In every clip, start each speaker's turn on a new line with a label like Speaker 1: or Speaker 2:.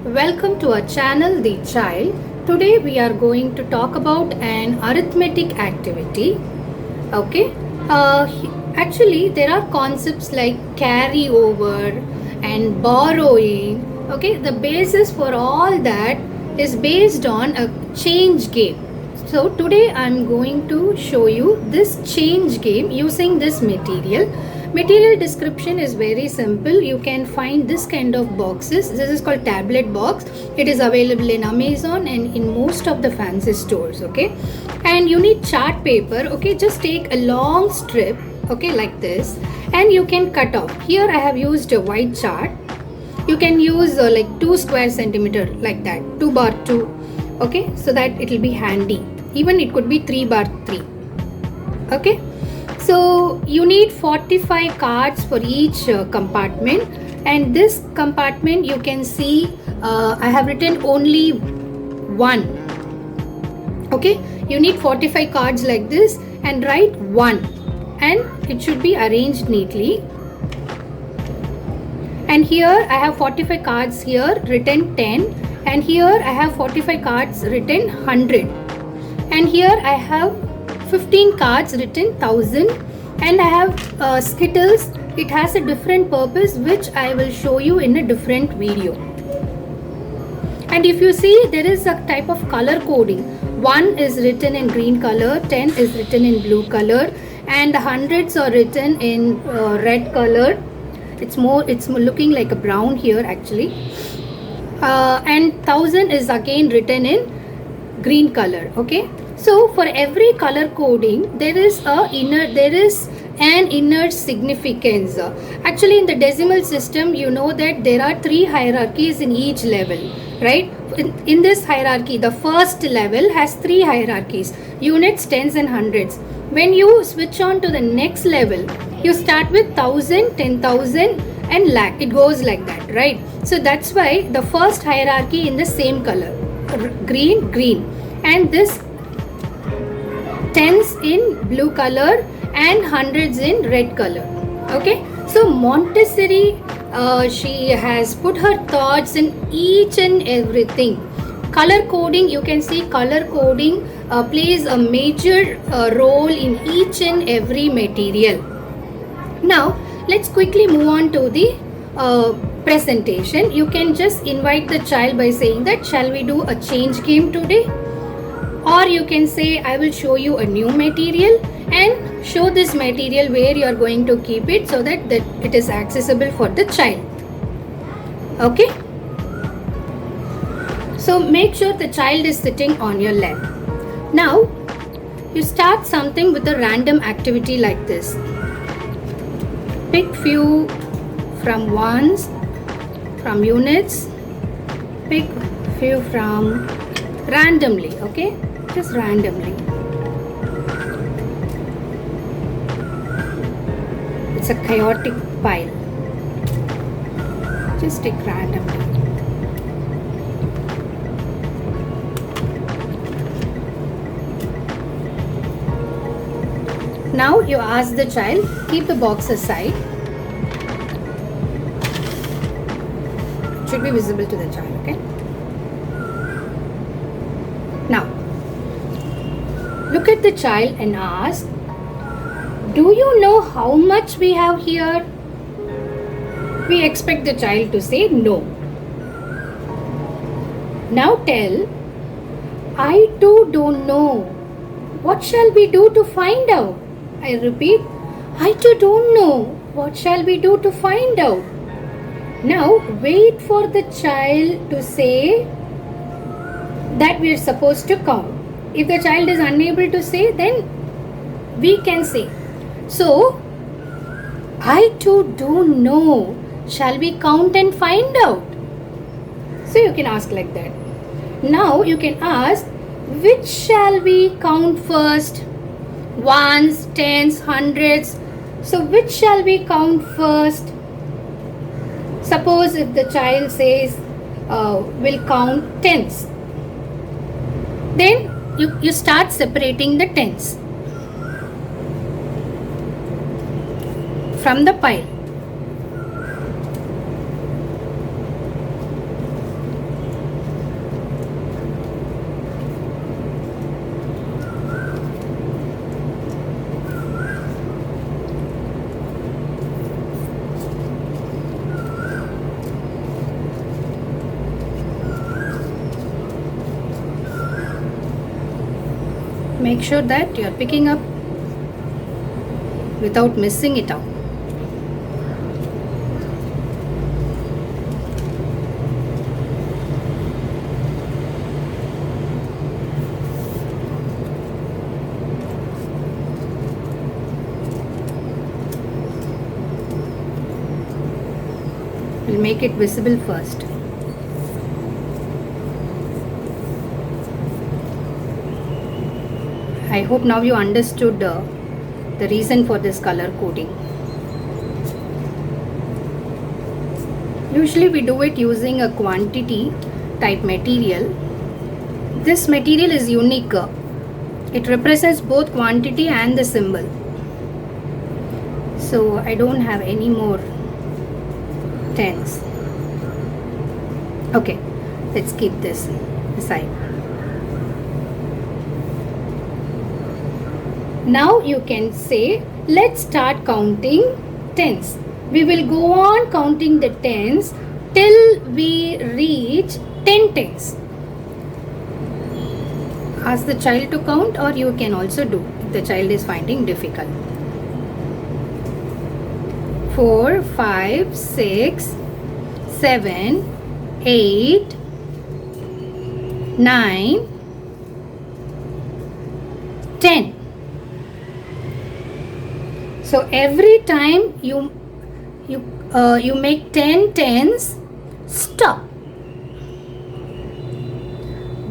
Speaker 1: Welcome to our channel The Child. Today we are going to talk about an arithmetic activity. Okay, actually there are concepts like carry over and borrowing. Okay, the basis for all that is based on a change game. So today I'm going to show you this change game using this material. Material description is very simple. You can find this kind of boxes. This is called tablet box. It is available in Amazon and in most of the fancy stores. Okay, and you need chart paper. Okay, just take a long strip, okay, like this, and you can cut off. Here I have used a white chart. You can use like 2 square centimeter, like that, 2 bar 2, okay, so that it will be handy. Even it could be 3 bar 3. Okay, so you need 45 cards for each compartment, and this compartment you can see I have written only 1. Okay, you need 45 cards like this and write 1, and it should be arranged neatly. And here I have 45 cards here written 10, and here I have 45 cards written 100, and here I have 15 cards written 1000, and I have Skittles. It has a different purpose which I will show you in a different video. And if you see, there is a type of color coding. 1 is written in green color, 10 is written in blue color, and the hundreds are written in red color. It's more looking like a brown here actually, and 1000 is again written in green color. Okay, so for every color coding there is an inner significance. Actually, in the decimal system, you know that there are 3 hierarchies in each level, right? In this hierarchy, the first level has 3 hierarchies: units, tens and hundreds. When you switch on to the next level, you start with 1000, 10,000 and lakh. It goes like that, right? So that's why the first hierarchy in the same color, green, and this tens in blue color and hundreds in red color. Okay, so Montessori, she has put her thoughts in each and everything. Color coding, you can see color coding plays a major role in each and every material. Now let's quickly move on to the presentation. You can just invite the child by saying that, shall we do a change game today? Or you can say, I will show you a new material, and show this material where you are going to keep it so that it is accessible for the child. Okay, so make sure the child is sitting on your lap. Now you start something with a random activity like this. Pick few from ones, from units, pick few from randomly. Okay, just randomly. It's a chaotic pile. Just take randomly. Now you ask the child, keep the box aside. It should be visible to the child, okay? Now, look at the child and ask, do you know how much we have here? We expect the child to say no. Now tell, I too don't know. What shall we do to find out? I repeat, I too don't know. What shall we do to find out? Now wait for the child to say that we are supposed to count. If the child is unable to say, then we can say, so I too don't know. Shall we count and find out? So you can ask like that. Now you can ask, which shall we count first? Ones, tens, hundreds. So which shall we count first? Suppose if the child says we'll count tens, then you start separating the tens from the pile. Make sure that you are picking up without missing it out. We'll make it visible first. I hope now you understood the reason for this color coding. Usually we do it using a quantity type material. This material is unique. It represents both quantity and the symbol. So I don't have any more tens. Okay, let's keep this aside. Now you can say, let's start counting tens. We will go on counting the tens till we reach 10 tens. Ask the child to count, or you can also do if the child is finding difficult. 4, 5, 6, 7, 8, 9, 10. So every time you make 10 tens, stop.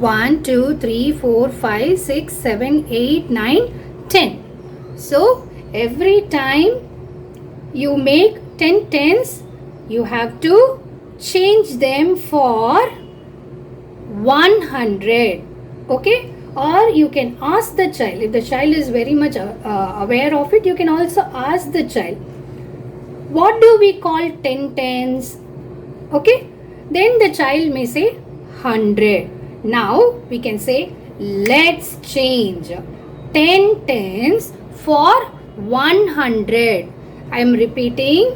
Speaker 1: 1, 2, 3, 4, 5, 6, 7, 8, 9, 10. So every time you make 10 tens, you have to change them for 100. Okay? Or you can ask the child. If the child is very much aware of it, you can also ask the child, what do we call 10 tens? Okay? Then the child may say 100. Now we can say, let's change 10 tens for 100. I am repeating.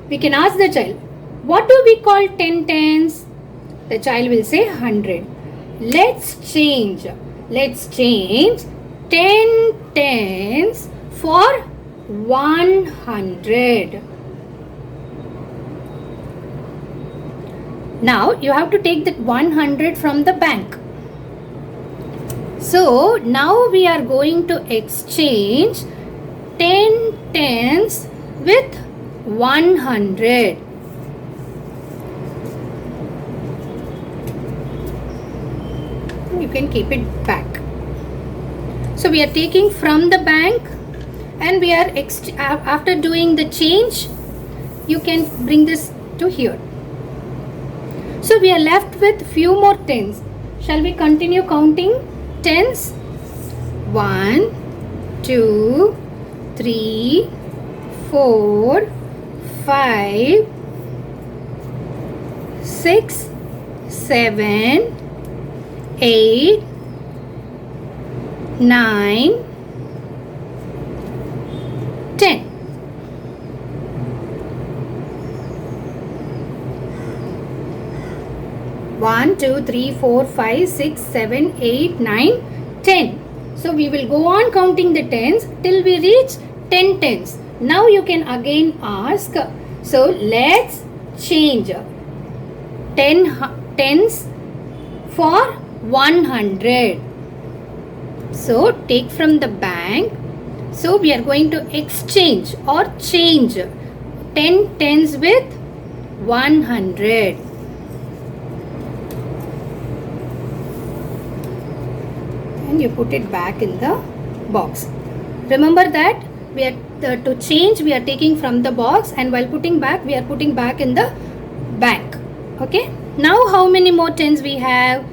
Speaker 1: We can ask the child, what do we call 10 tens? The child will say 100. Let's change 10 tens for 100. Now you have to take that 100 from the bank. So now we are going to exchange 10 tens with 100. You can keep it back. So we are taking from the bank, and we are after doing the change, you can bring this to here. So we are left with few more tens. Shall we continue counting tens? 1, 2, 3, 4, 5, 6, 7, 8, 9, 10. One, 2, 3, 4, 5, 6, 7, 8, 9, 10. So we will go on counting the tens till we reach 10 tens. Now you can again ask. So let's change 10 tens for 100. So take from the bank. So we are going to exchange or change 10 tens with 100. And you put it back in the box. Remember that we are to change, we are taking from the box, and while putting back, we are putting back in the bank. Okay. Now how many more tens we have?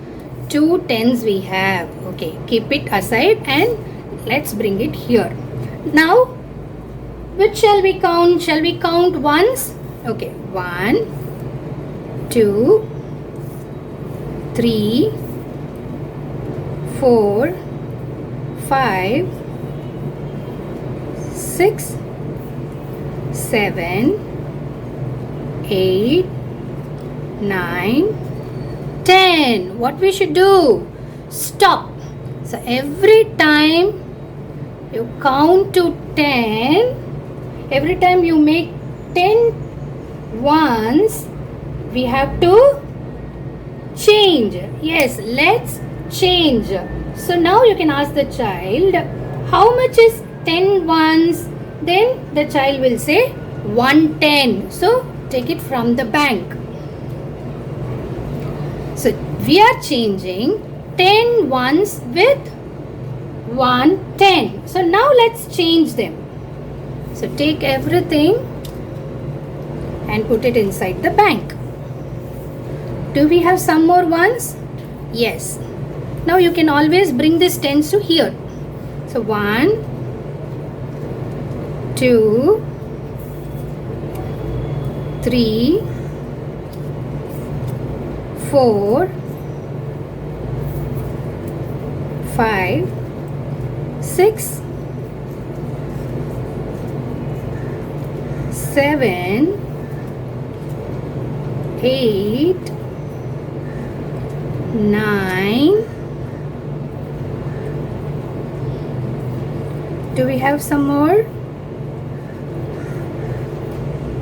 Speaker 1: 2 tens we have. Okay, keep it aside and let's bring it here. Now which shall we count? Shall we count once? Okay, 1, 2, 3, 4, 5, 6, 7, 8, 9, 10. What we should do? Stop. So every time you count to 10, every time you make 10 ones, we have to change. Yes, let's change. So now you can ask the child, how much is 10 ones? Then the child will say 110. So take it from the bank. So we are changing 10 ones with 110. So now let's change them. So take everything and put it inside the bank. Do we have some more ones? Yes. Now you can always bring this tens to here. So 1, 2, 3, 4, 5, 6, 7, 8, 9. Do we have some more?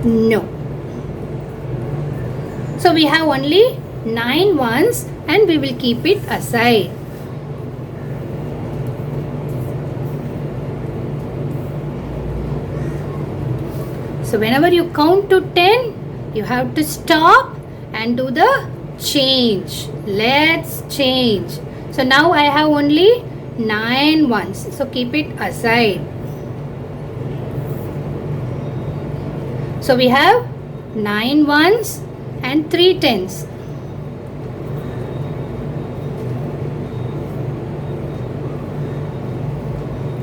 Speaker 1: No. So we have only 9 ones and we will keep it aside. So whenever you count to 10, you have to stop and do the change. Let's change. So now I have only 9 ones. So keep it aside. So we have 9 ones and 3 tens.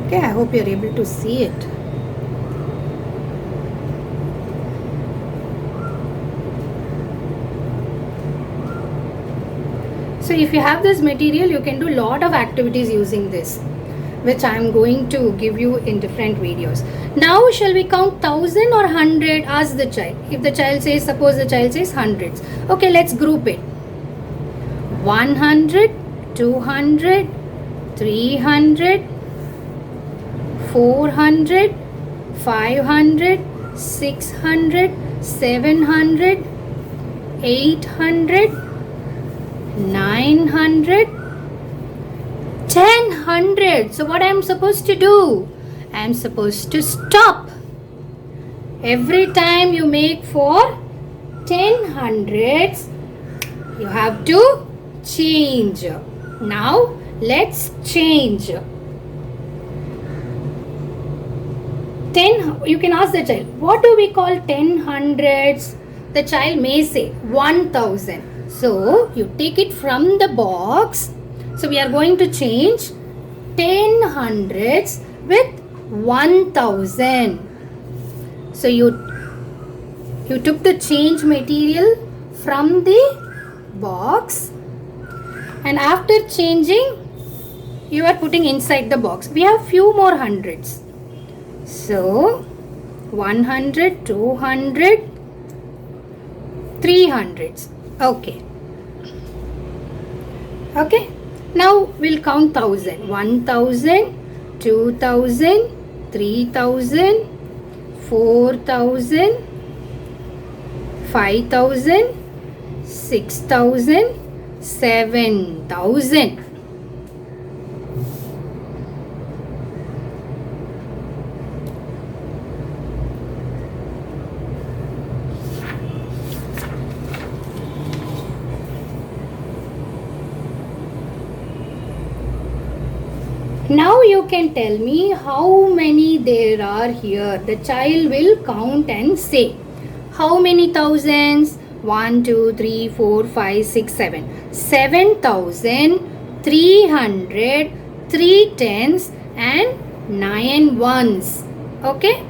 Speaker 1: Okay, I hope you're able to see it. So if you have this material, you can do a lot of activities using this, which I am going to give you in different videos. Now shall we count 1000 or 100? Ask the child. If the child says, suppose the child says hundreds. Okay, let's group it. 100, 200, 300, 400, 500, 600, 700, 800, 900, 1000. So what I am supposed to do? I am supposed to stop. Every time you make for 10 hundreds, you have to change. Now let's change. 10, you can ask the child, what do we call 10 hundreds? The child may say 1000. So you take it from the box. So we are going to change 10 hundreds with 1000. So you took the change material from the box, and after changing, you are putting inside the box. We have few more hundreds. So 100, 200, 300s. Okay. Okay. Now we'll count 1000. 1000, 2000, 3000, 4000, 5000, 6000, 7000. Now you can tell me how many there are here. The child will count and say. How many thousands? 1, 2, 3, 4, 5, 6, 7. 7,300, 3 tens and 9 ones. Okay?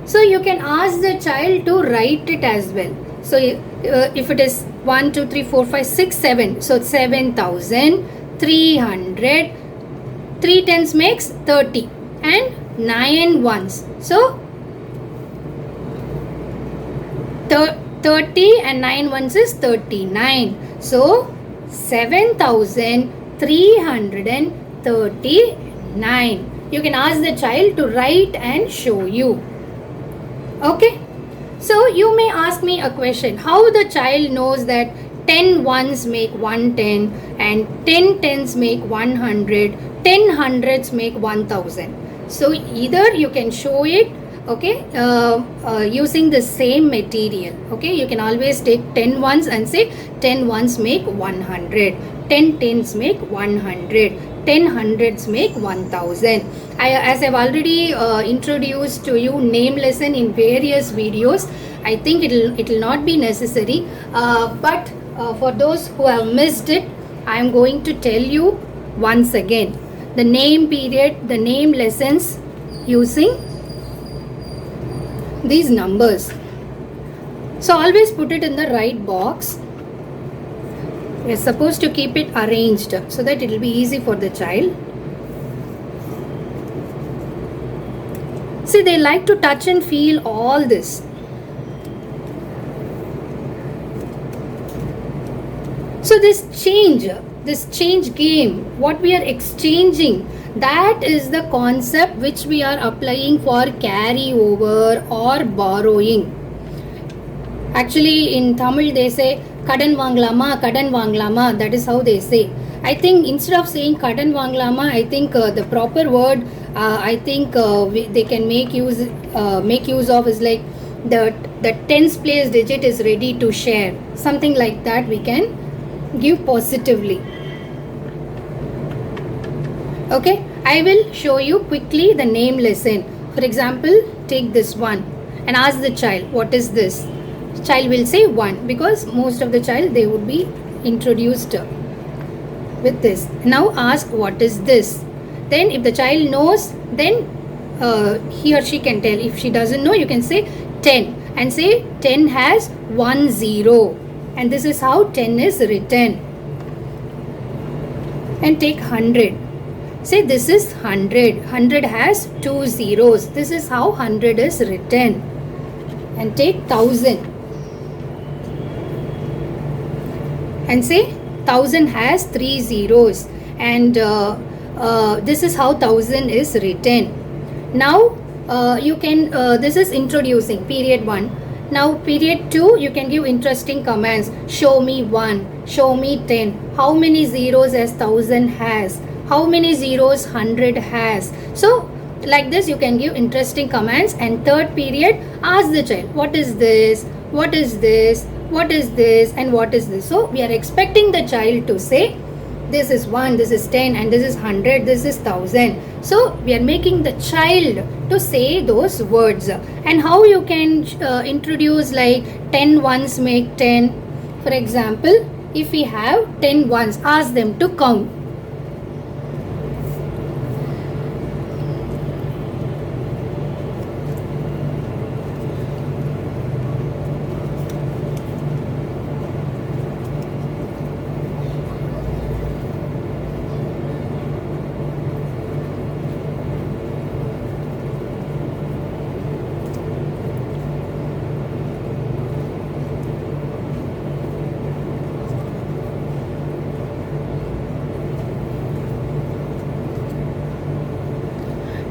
Speaker 1: So you can ask the child to write it as well. So if it is 1, 2, 3, 4, 5, 6, 7. So 7,300. 3 tens makes 30 and 9 ones. So 30 and 9 ones is 39. So 7,339 39. You can ask the child to write and show you. Okay. So you may ask me a question, how the child knows that 10 ones make 110 and 10 tens make 100, 10 hundreds make 1000. So either you can show it, okay, using the same material. Okay, you can always take 10 ones and say 10 ones make 100, 10 tens make 100, 10 hundreds make 1000. As I've already introduced to you name lesson in various videos, I think it'll not be necessary, but for those who have missed it, I am going to tell you once again the name period, the name lessons using these numbers. So always put it in the right box. We are supposed to keep it arranged so that it will be easy for the child. See, they like to touch and feel all this. So this change game, what we are exchanging, that is the concept which we are applying for carry over or borrowing. Actually in Tamil they say kadan vaanglama, that is how they say. I think instead of saying kadan vaanglama, I think the proper word they can make use of is like the tens place digit is ready to share, something like that we can give positively. Okay, I will show you quickly the name lesson. For example, take this one and ask the child, what is this? Child will say 1 because most of the child they would be introduced with this. Now ask, what is this? Then if the child knows, then he or she can tell. If she doesn't know, you can say 10 and say 10 has 1 0, and this is how 10 is written. And take 100. Say this is 100. 100 has 2 zeros. This is how 100 is written. And take 1000. And say 1000 has 3 zeros. And this is how 1000 is written. Now you can, this is introducing period 1. Now period 2, you can give interesting commands. Show me 1, show me 10. How many zeros as 1000 has? How many zeros 100 has? So like this you can give interesting commands. And third period, ask the child, what is this? What is this? What is this? And what is this? So we are expecting the child to say, this is 1, this is 10, and this is 100, this is 1000. So we are making the child to say those words. And how you can introduce like 10 ones make 10. For example, if we have 10 ones, ask them to count.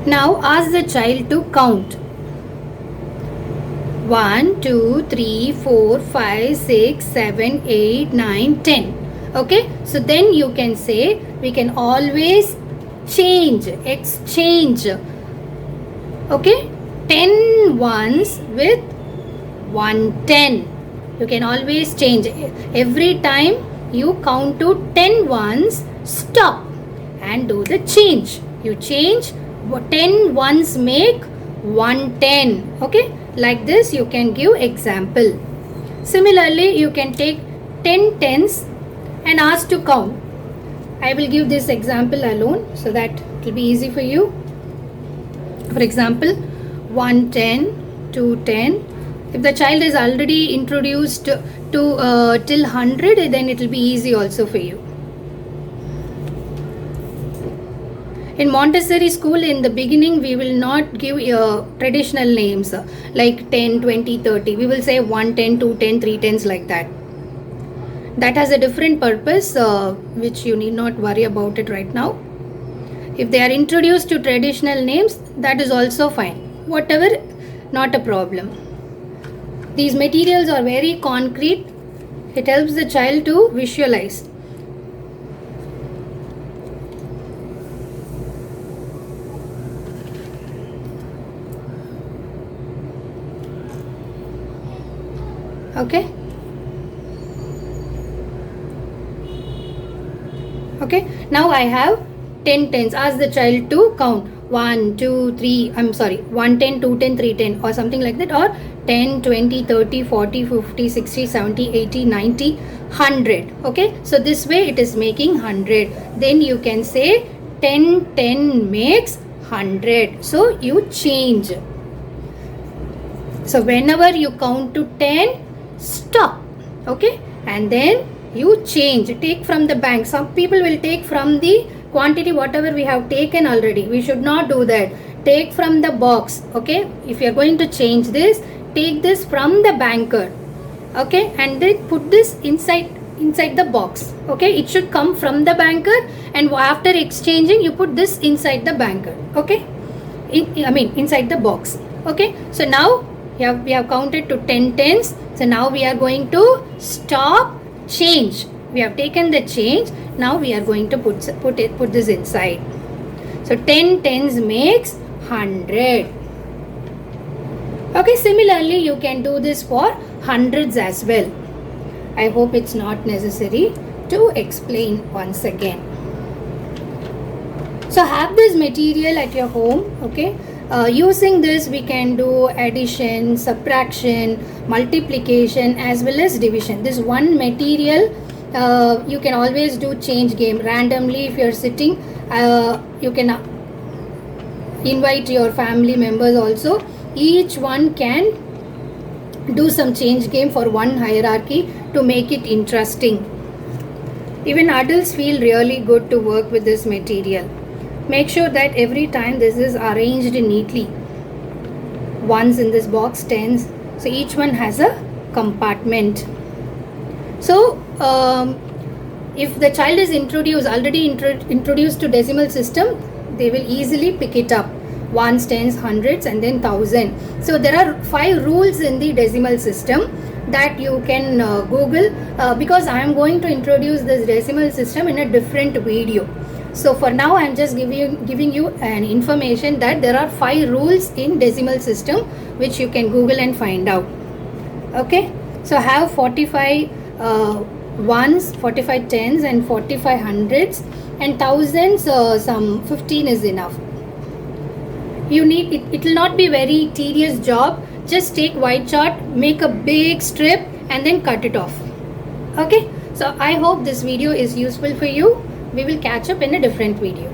Speaker 1: Now ask the child to count. 1, 2, 3, 4, 5, 6, 7, 8, 9, 10. Okay, so then you can say, we can always exchange. Okay, 10 ones with 110. You can always change. Every time you count to 10 ones, stop and do the change. You change. 10 ones make 110. Okay, like this you can give example. Similarly, you can take 10 tens and ask to count. I will give this example alone so that it will be easy for you. For example, 110, 210. If the child is already introduced to till 100, then it will be easy also for you. In Montessori school, in the beginning, we will not give traditional names like 10, 20, 30. We will say 110, 210, 310s like that. That has a different purpose, which you need not worry about it right now. If they are introduced to traditional names, that is also fine. Whatever, not a problem. These materials are very concrete. It helps the child to visualize. Okay. Okay. Now I have 10 tens. Ask the child to count 1, 2, 3. I'm sorry, 1 10, 2 10, 3 10, or something like that, or 10, 20, 30, 40, 50, 60, 70, 80, 90, 100. Okay. So this way it is making 100. Then you can say 10 10 makes 100. So you change. So whenever you count to 10, stop. Okay. And then you change. Take from the bank. Some people will take from the quantity whatever we have taken already. We should not do that. Take from the box. Okay. If you are going to change this, take this from the banker. Okay. And then put this inside the box. Okay. It should come from the banker, and after exchanging you put this inside the banker. Okay. Inside the box. Okay. So now we have counted to 10 tens. So now we are going to stop, change. We have taken the change. Now we are going to put this inside. So 10 tens makes 100. Okay, similarly you can do this for hundreds as well. I hope it's not necessary to explain once again. So have this material at your home. Okay. Using this we can do addition, subtraction, multiplication as well as division. This one material you can always do change game randomly. If you are sitting, you can invite your family members also. Each one can do some change game for one hierarchy to make it interesting. Even adults feel really good to work with this material. Make sure that every time this is arranged neatly. Ones in this box, tens. So each one has a compartment. So if the child is already introduced to decimal system, they will easily pick it up. Ones, tens, hundreds, and then thousand. So there are 5 rules in the decimal system that you can Google, because I am going to introduce this decimal system in a different video. So for now I am just giving you an information that there are 5 rules in decimal system which you can Google and find out. Okay. So have 45 ones, 45 tens, and 45 hundreds, and thousands. Some 15 is enough. You need it will not be very tedious job. Just take white chart, make a big strip, and then cut it off. Okay. So I hope this video is useful for you. We will catch up in a different video.